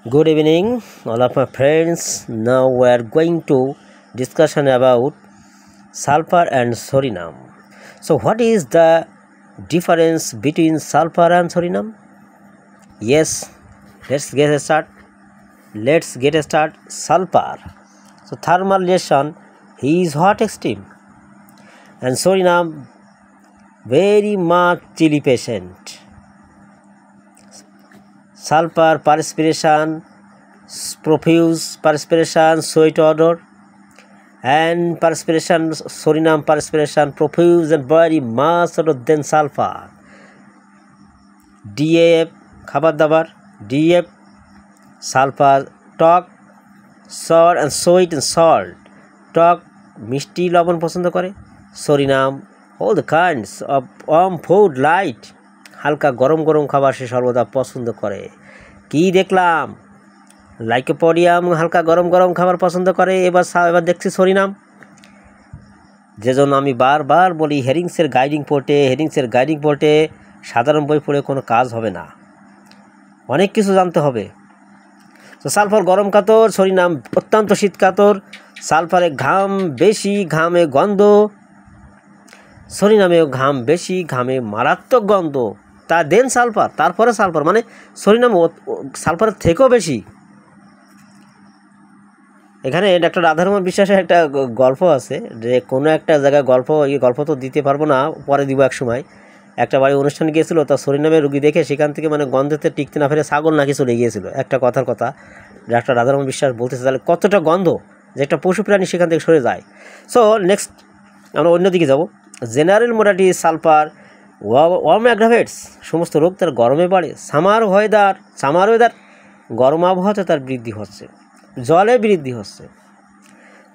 Good evening, all of my friends. Now we are going to discussion about sulfur and Suriname. So, what is the difference between sulfur and Suriname? Yes, let's get a start. Sulfur. So, thermal reaction is hot extreme, and Suriname very much chilly patient. Sulfur perspiration, profuse perspiration, sweat odor, and perspiration, Suriname perspiration, profuse and very much odor than sulfur. DAF, খাবার দাবার, DF, sulfur, talk, sour and sweet and salt, টক, মিষ্টি লবণ পছন্দ করে, Suriname, all the kinds of warm food, light, হালকা গরম গরম খাবার সে সর্বদা পছন্দ করে। কি দেখলাম, লাইকোপোডিয়াম হালকা গরম গরম খাবার পছন্দ করে। এবার দেখছি Suriname, যেজন্য আমি বারবার বলি হেরিংসের গাইডিং পড়তে সাধারণ বই পড়ে কোনো কাজ হবে না, অনেক কিছু জানতে হবে। তো সালফার গরম কাতর, Suriname অত্যন্ত শীত কাতর। সালফারে ঘাম বেশি, ঘামে গন্ধ, Surinameও ঘাম বেশি, ঘামে মারাত্মক গন্ধ। দেন সালফার, তারপরে সালফার, মানে Suriname সালফারের থেকেও বেশি। এখানে ডক্টর রাধারমণ বিশ্বাসের একটা গল্প আছে, যে কোনো একটা জায়গায় গল্প তো দিতে পারবো না, পরে দিব এক সময়। একটা বাড়ি অনুষ্ঠানে গিয়েছিল, তা Suriname রুগী দেখে সেখান থেকে মানে গন্ধেতে টিকতে না ফেরে ছাগল নাকি চলে গিয়েছিল। একটা কথার কথা ডক্টর রাধারমণ বিশ্বাস বলতেছে, তাহলে কতটা গন্ধ যে একটা পশু প্রাণী সেখান থেকে সরে যায়। সো নেক্সট আমরা অন্যদিকে যাব। General modality sulphur warm aggravates, সমস্ত রোগ তার গরমে বাড়ে। সামার ওয়েদার গরম আবহাওয়াতে তার বৃদ্ধি হচ্ছে, জলে বৃদ্ধি হচ্ছে।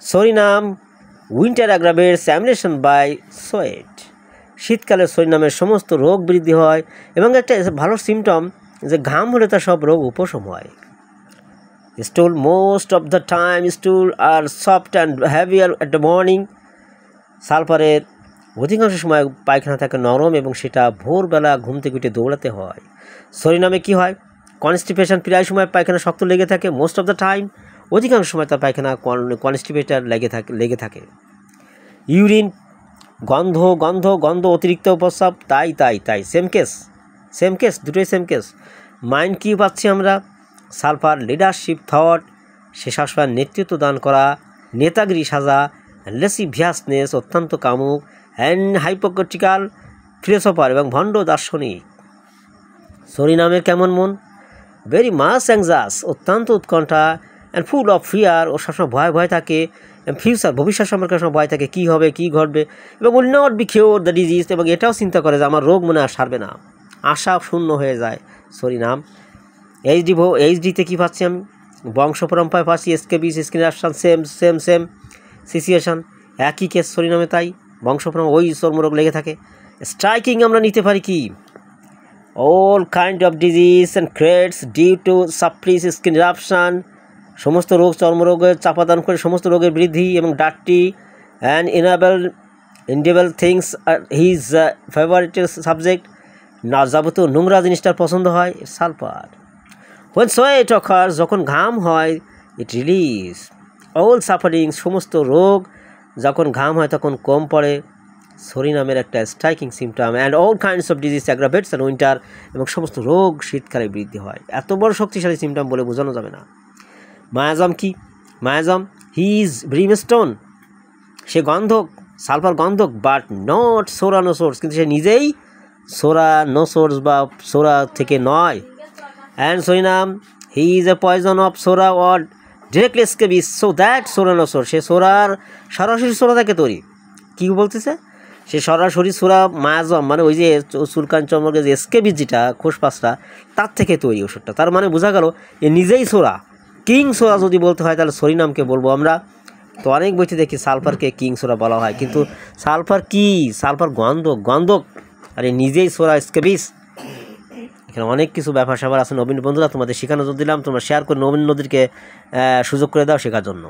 Suriname winter aggravates amelioration by sweat, শীতকালে Surinameর সমস্ত রোগ বৃদ্ধি হয় এবং একটা ভালো সিমটম যে ঘাম হলে তার সব রোগ উপশম হয়। Stool, most of the time stool are soft and heavier at the morning. সালফারের অধিকাংশ সময় পায়খানা থাকে নরম এবং সেটা ভোরবেলা ঘুম থেকে উঠে দৌড়াতে হয়। Suriname কি হয়, কনস্টিপেশন, প্রায় সময় পায়খানা শক্ত লেগে থাকে। মোস্ট অফ দ্য টাইম, অধিকাংশ সময় তার পায়খানা কনস্টিপেটার লেগে থাকে। ইউরিন, গন্ধ, অতিরিক্ত প্রস্রাব, তাই সেম কেস দুটোই সেম কেস। মাইন্ড কি পাচ্ছি আমরা, সালফার লিডারশিপ থট, সে সবসময় নেতৃত্ব দান করা, নেতাগিরি সাজা, লেসিভিয়াসনেস, অত্যন্ত কামুক, অ্যান্ড হাইপোক্রিটিক্যাল, ফিলোসফার এবং ভণ্ড দার্শনিক। Surinameর কেমন মন, ভেরি মাস অ্যাংজাস, অত্যন্ত উৎকণ্ঠা, অ্যান্ড ফুল অফ ফিয়ার, ও সবসময় ভয় থাকে। ফিউচার, ভবিষ্যৎ সম্পর্কে সব ভয় থাকে, কী হবে কী ঘটবে, এবং will not be cure the disease, এবং এটাও চিন্তা করে যে আমার রোগ মনে আর সারবে না, আশা শূন্য হয়ে যায় Suriname। এইচডিতে কী পাচ্ছি আমি, বংশ পরম্পরায় পাচ্ছি স্কেবিস, স্কিনাপশন, সেম সিচুয়েশান, একই কেস Suriname, তাই বংশ পরম্পরা ওই চর্মরোগ লেগে থাকে। স্ট্রাইকিং আমরা নিতে পারি কি, all kind of disease and creeds due to suppressed skin eruption, সমস্ত রোগ চর্মরোগের চাপাদান করে সমস্ত রোগের বৃদ্ধি, এবং dirty and inedible things his favourite subject, না যাবতীয় নোংরা জিনিসটার পছন্দ হয় সালফার। হোয়েন সোয়েট অকার্স, যখন ঘাম হয়, ইট রিলিজ অল সাফারিং, সমস্ত রোগ যখন ঘাম হয় তখন কম পড়ে। Surinameর একটা striking symptom, and all kinds of disease aggravates and winter, এবং সমস্ত রোগ শীতকালে বৃদ্ধি হয়। এত বড় শক্তিশালী সিমটম বলে বোঝানো যাবে না। মায়াজম কি, হি ইজ ব্রিমস্টোন, সে গন্ধক, সালফার গন্ধক, but not psora no source, কিন্তু সে নিজেই সোরা নো সোর্স বা সোরা থেকে নয়। And Suriname, he is a poison of psora or directly scabies, so that psora no source, সে সোরার সরাসরি সোরা থেকে তৈরি। কী বলতেছে, সে সরাসরি সোরা মায়াজম, মানে ওই যে চুলকান চমকের যে স্কেবিস যেটা খোসপাসটা, তার থেকে তৈরি ওষুধটা। তার মানে বোঝা গেল এ নিজেই সোরা, কিং সোরা যদি বলতে হয় তাহলে Surinameকে বলবো আমরা। তো অনেক বইতে দেখি সালফারকে কিং সোরা বলা হয়, কিন্তু সালফার কি, সালফার গন্ধক, আর নিজেই সোরা স্কেবিস। এখানে অনেক কিছু ব্যাপার স্যাপার আছে। নবীন বন্ধুরা, তোমাদের শেখানো দিলাম, তোমরা শেয়ার করে নবীন নদীকে সুযোগ করে দাও শেখার জন্য।